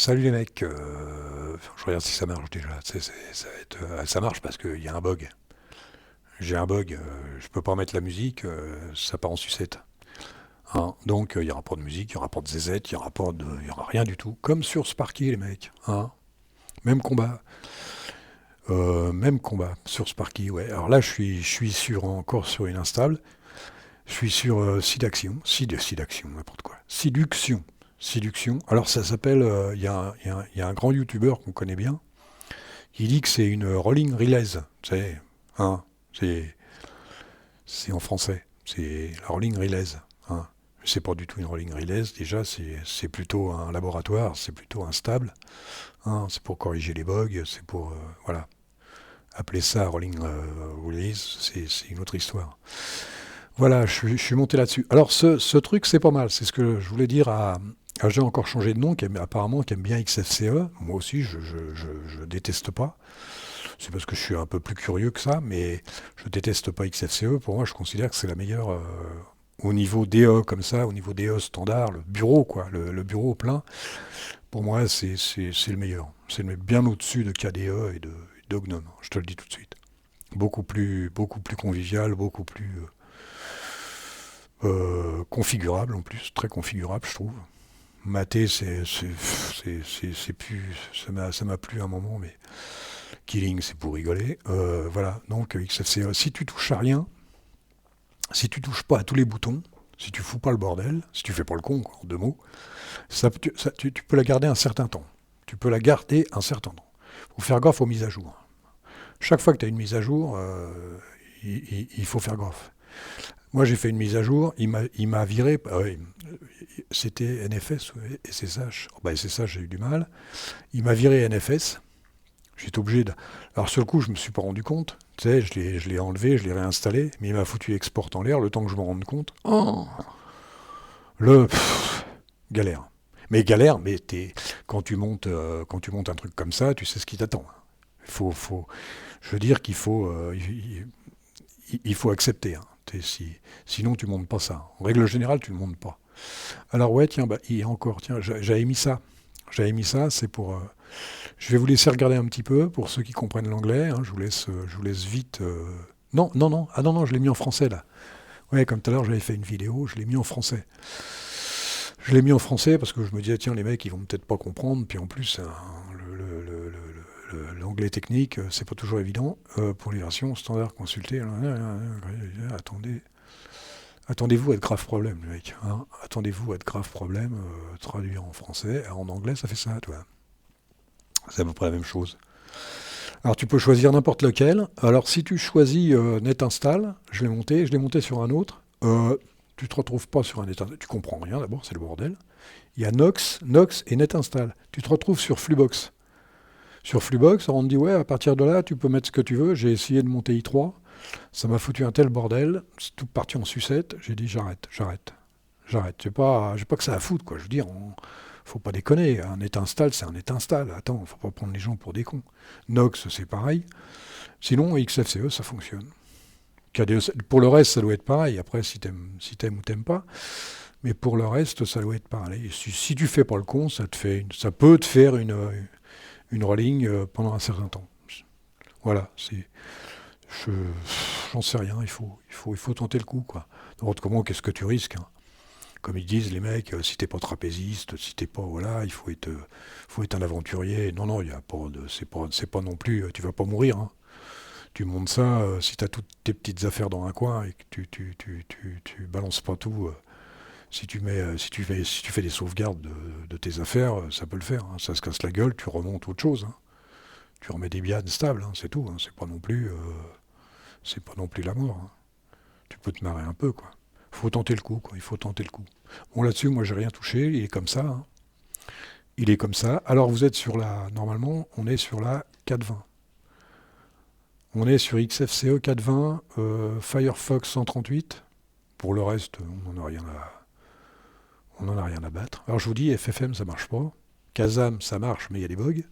Salut les mecs, je regarde si ça marche déjà. Ça marche parce qu'il y a un bug. J'ai un bug, je peux pas mettre la musique, ça part en sucette. Hein. Donc il y aura pas de musique, il y aura pas de zézette, il y aura rien du tout. Comme sur Sparky les mecs. Hein. Même combat. Même combat sur Sparky, ouais. Alors là je suis encore sur une instable. Je suis sur Sidaction. Sidaction, n'importe quoi. Séduction. Alors ça s'appelle, il y a un grand youtubeur qu'on connaît bien, qui dit que c'est une rolling release. Tu sais, hein, c'est, c'est en français. C'est la rolling release. Hein. Mais c'est pas du tout une rolling release. Déjà, c'est plutôt un laboratoire, c'est plutôt instable. Hein. C'est pour corriger les bugs, c'est pour, voilà. Appeler ça rolling release, c'est une autre histoire. Voilà, je suis monté là-dessus. Alors ce truc, c'est pas mal. C'est ce que je voulais dire à J'ai encore changé de nom, apparemment qui aime bien XFCE. Moi aussi, je déteste pas. C'est parce que je suis un peu plus curieux que ça, mais je déteste pas XFCE. Pour moi, je considère que c'est la meilleure au niveau DE comme ça, au niveau DE standard, le bureau quoi, le bureau plein. Pour moi, c'est le meilleur. Bien au-dessus de KDE et de GNOME. Je te le dis tout de suite. Beaucoup plus convivial, beaucoup plus configurable en plus, très configurable je trouve. Maté, c'est plus, ça m'a plu un moment, mais Killing, c'est pour rigoler. Voilà, donc XFCE, si tu touches à rien, si tu touches pas à tous les boutons, si tu fous pas le bordel, si tu fais pas le con, quoi, en deux mots, tu peux la garder un certain temps. Tu peux la garder un certain temps. Faut faire gaffe aux mises à jour. Chaque fois que tu as une mise à jour, il faut faire gaffe. Moi, j'ai fait une mise à jour, il m'a viré, c'était NFS ou SSH. Oh, bah, SSH, j'ai eu du mal. Il m'a viré NFS. J'étais obligé de. Alors, sur le coup, je me suis pas rendu compte. Tu sais, je l'ai enlevé, je l'ai réinstallé, mais il m'a foutu export en l'air le temps que je me rende compte. Oh galère. Mais quand tu montes un truc comme ça, tu sais ce qui t'attend. Je veux dire qu'il faut, il faut accepter. Hein. Sinon, tu montes pas ça. En règle générale, tu ne montes pas. Alors ouais, tiens, bah, il y a encore, tiens, j'avais mis ça. J'avais mis ça, c'est pour... je vais vous laisser regarder un petit peu, pour ceux qui comprennent l'anglais. Hein, je vous laisse vite... Non, non, non, ah non, non, je l'ai mis en français, là. Ouais, comme tout à l'heure, j'avais fait une vidéo, je l'ai mis en français. Je l'ai mis en français parce que je me disais, tiens, les mecs, ils vont peut-être pas comprendre. Puis en plus, hein, l'anglais technique, c'est pas toujours évident. Pour les versions standard consultées, attendez. Attendez-vous à de graves problèmes, les mecs. Hein. Attendez-vous à de graves problèmes, traduire en français. En anglais, ça fait ça, tu vois. C'est à peu près la même chose. Alors, tu peux choisir n'importe lequel. Alors, si tu choisis NetInstall, je l'ai monté sur un autre. Tu te retrouves pas sur un NetInstall. Tu comprends rien, d'abord, c'est le bordel. Il y a Nox et NetInstall. Tu te retrouves sur Flubox. Sur Flubox, on te dit, ouais, à partir de là, tu peux mettre ce que tu veux. J'ai essayé de monter i3. Ça m'a foutu un tel bordel, c'est tout parti en sucette, j'ai dit j'arrête. J'ai pas que ça à foutre, quoi. Je veux dire, faut pas déconner, un net install, c'est un net install. Attends, faut pas prendre les gens pour des cons. Nox, c'est pareil. Sinon, XFCE, ça fonctionne. Pour le reste, ça doit être pareil. Après, si t'aimes ou t'aimes pas. Mais pour le reste, ça doit être pareil. Si tu fais pas le con, ça peut te faire une rolling pendant un certain temps. Voilà, je, j'en sais rien, il faut tenter le coup, quoi. Autrement, qu'est-ce que tu risques hein. Comme ils disent les mecs, si t'es pas trapéziste, si t'es pas, voilà, faut être un aventurier. Non, non, il y a pas de, c'est pas non plus, tu vas pas mourir. Hein. Tu montes ça, si t'as toutes tes petites affaires dans un coin et que tu balances pas tout, si tu fais des sauvegardes de tes affaires, ça peut le faire. Hein. Ça se casse la gueule, tu remontes autre chose. Hein. Tu remets des biades stables, hein, c'est tout. Hein. C'est pas non plus la mort. Hein. Tu peux te marrer un peu, quoi. Faut tenter le coup, quoi. Il faut tenter le coup. Bon, là-dessus, moi, j'ai rien touché. Il est comme ça. Hein. Il est comme ça. Alors, vous êtes sur la... Normalement, on est sur la 4.20. On est sur XFCE 4.20, Firefox 138. Pour le reste, on en a rien à battre. Alors, je vous dis, FFM, ça marche pas. Kazam, ça marche, mais il y a des bugs.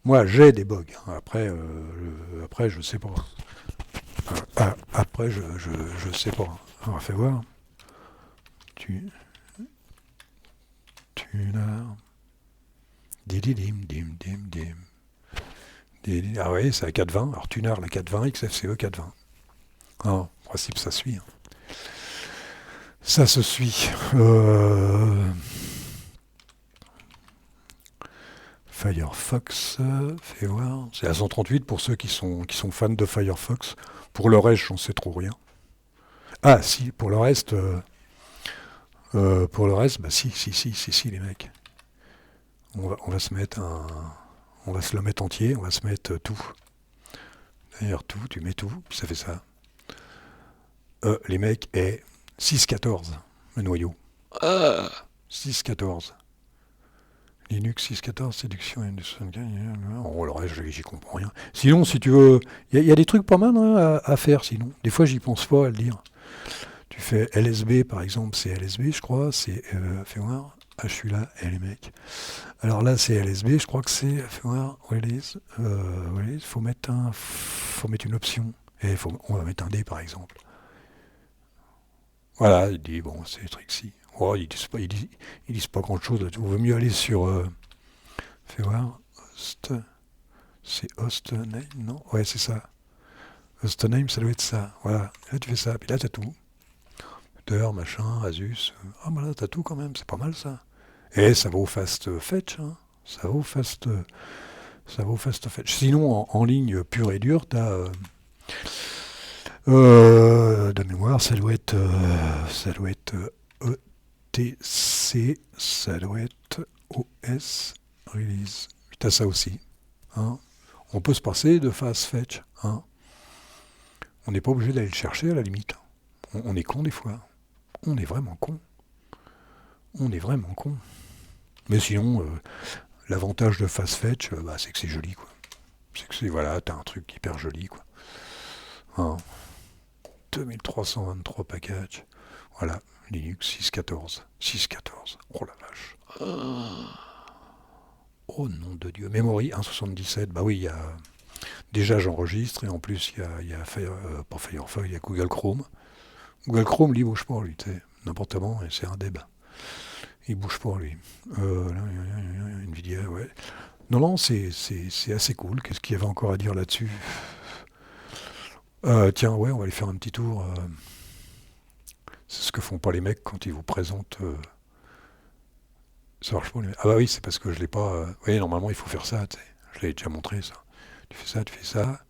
Moi, j'ai des bugs. Hein. Après, je sais pas. Après, je sais pas. On va faire voir. Tu Dididim, dim, dim, dim. Ah ouais, c'est la 420. Alors tuner la 420, XFCE 420. En principe, ça suit. Hein. Ça se suit. Firefox, fais voir. C'est la 138 pour ceux qui sont fans de Firefox. Pour le reste, j'en sais trop rien. Ah si, pour le reste, bah si, les mecs. On va se mettre on va se le mettre entier, on va se mettre tout. D'ailleurs tout, tu mets tout, puis ça fait ça. Les mecs, est 6.14, le noyau. 6.14. Linux 6.14, séduction et oh, le reste, j'y comprends rien. Sinon, si tu veux, il y a des trucs pas mal hein, à faire, sinon. Des fois, j'y pense pas à le dire. Tu fais LSB, par exemple, c'est LSB, je crois, c'est, fais voir, ah, je suis là, les mecs. Alors là, c'est LSB, je crois que c'est, fais voir, release, faut mettre une option, et on va mettre un D, par exemple. Voilà, il dit, bon, c'est Trixie. Oh, ils disent pas grand-chose là-dessus. Il vaut mieux aller sur, fais voir, host, c'est hostname, non? Ouais, c'est ça. Hostname, ça doit être ça. Voilà, là tu fais ça, puis là t'as tout. Machin, Asus. Ah, bah là, t'as tout quand même, c'est pas mal ça. Et ça vaut fast fetch, hein. Ça vaut fast fetch. Sinon, en ligne pure et dure, t'as. De mémoire, ça doit être ETC, ça doit être OS release. Puis t'as ça aussi. Hein. On peut se passer de fast fetch. Hein. On n'est pas obligé d'aller le chercher à la limite. On est con des fois. On est vraiment con. Mais sinon, l'avantage de fast fetch, c'est que c'est joli, quoi. C'est que voilà, t'as un truc hyper joli, quoi. Hein. 2323 packages. Voilà, Linux 6.14. 6.14. Oh la vache. Oh nom de Dieu. Memory 1.77. Bah oui, il y a. Déjà, j'enregistre et en plus, il y a pas Firefox, il y a Google Chrome. Google Chrome, lui, il bouge pas, lui, tu sais. N'importe comment, et c'est un débat. Il bouge pas, lui. Nvidia, ouais. Non, c'est assez cool. Qu'est-ce qu'il y avait encore à dire là-dessus? Tiens, ouais, on va aller faire un petit tour. C'est ce que font pas les mecs quand ils vous présentent. Ça marche pas, les mecs. Ah bah oui, c'est parce que je l'ai pas. Oui, normalement, il faut faire ça, tu sais. Je l'ai déjà montré, ça. Tu fais ça, tu fais ça.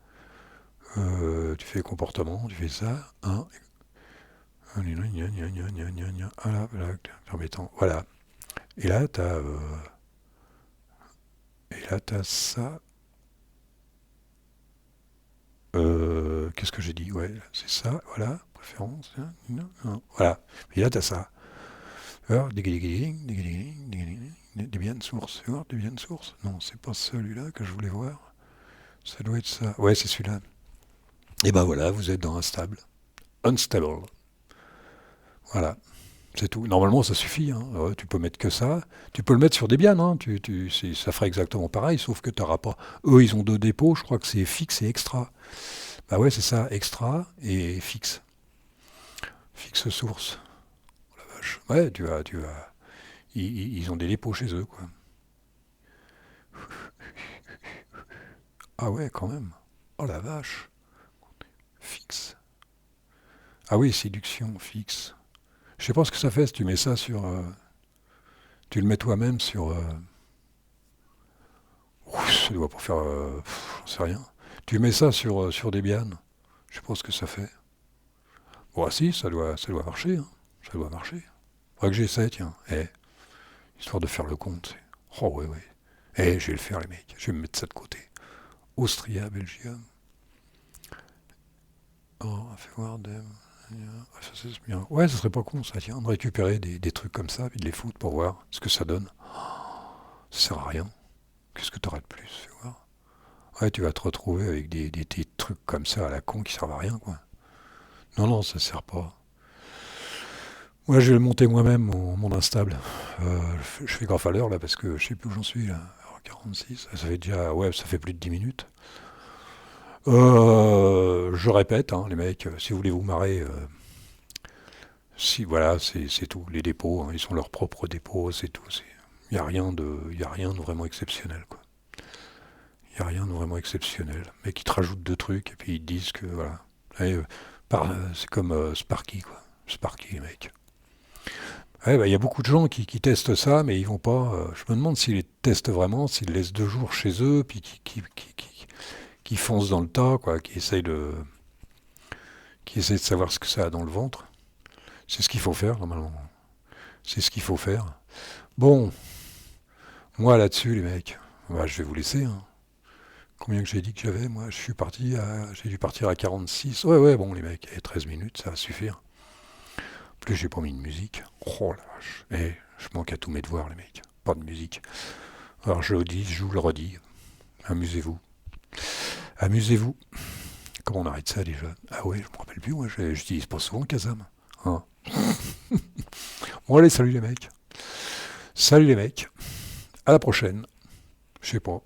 Tu fais comportement, tu fais ça. Hein. Voilà, permettant. Voilà. Et là, t'as ça. Qu'est-ce que j'ai dit? Ouais, c'est ça, voilà. Préférence. Voilà. Et là, t'as ça. Alors, Debian source. Debian source. Non, c'est pas celui-là que je voulais voir. Ça doit être ça. Ouais, c'est celui-là. Et ben voilà, vous êtes dans Unstable. Unstable. Voilà. C'est tout. Normalement, ça suffit. Hein. Ouais, tu peux mettre que ça. Tu peux le mettre sur Debian. Hein. Ça fera exactement pareil, sauf que tu n'auras pas. Eux, ils ont deux dépôts. Je crois que c'est fixe et extra. Bah ouais, c'est ça. Extra et fixe. Fixe source. Oh la vache. Ouais, tu as. Ils ont des dépôts chez eux, quoi. Ah ouais, quand même. Oh la vache. Fixe. Ah oui, séduction, fixe. Je sais pas ce que ça fait si tu mets ça sur. Tu le mets toi-même sur. Ça doit pas faire. J'en sais rien. Tu mets ça sur Debian. Je sais pas ce que ça fait. Bon, ah, si, ça doit marcher. Hein. Ça doit marcher. Faudrait que j'essaie, tiens. Histoire de faire le compte. Oh, ouais. Je vais le faire, les mecs. Je vais me mettre ça de côté. Austria, Belgium. Oh, fais voir Dev. Ça, c'est bien. Ouais, ça serait pas con, ça, tiens, de récupérer des trucs comme ça, puis de les foutre pour voir ce que ça donne. Ça sert à rien. Qu'est-ce que t'auras de plus, fais voir. Ouais, tu vas te retrouver avec des trucs comme ça à la con qui servent à rien, quoi. Non, ça sert pas. Moi, je vais le monter moi-même, mon instable. Je fais gaffe à l'heure, là, parce que je sais plus où j'en suis, là. Alors, 46, ça fait déjà... Ouais, ça fait plus de 10 minutes. Je répète, hein, les mecs, si vous voulez vous marrer... si, voilà, c'est tout. Les dépôts, hein, ils sont leurs propres dépôts, c'est tout. Il y a rien de vraiment exceptionnel, quoi. Il n'y a rien de vraiment exceptionnel. Mais qui te rajoutent deux trucs et puis ils te disent que voilà. Et, c'est comme Sparky, quoi. Sparky, les mecs. Ouais, bah, il y a beaucoup de gens qui testent ça, mais ils vont pas. Je me demande s'ils les testent vraiment, s'ils laissent 2 jours chez eux, puis qui foncent dans le tas, quoi, qui essayent de savoir ce que ça a dans le ventre. C'est ce qu'il faut faire, normalement. C'est ce qu'il faut faire. Bon, moi là-dessus, les mecs, bah, je vais vous laisser, hein. Combien que j'ai dit que j'avais, moi? J'ai dû partir à 46. Ouais, ouais, bon, les mecs, 13 minutes, ça va suffire. En plus, j'ai pas mis de musique. Oh la vache. Eh, je manque à tous mes devoirs, les mecs. Pas de musique. Alors, je le dis, je vous le redis. Amusez-vous. Amusez-vous. Comment on arrête ça déjà? Ah ouais, je me rappelle plus, moi, j'utilise pas souvent Kazam. Hein. Bon, allez, salut les mecs. Salut les mecs. À la prochaine. Je sais pas.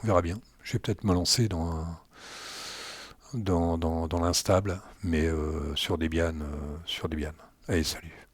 On verra bien. Je vais peut-être me lancer dans l'instable, mais sur Debian. Allez, salut.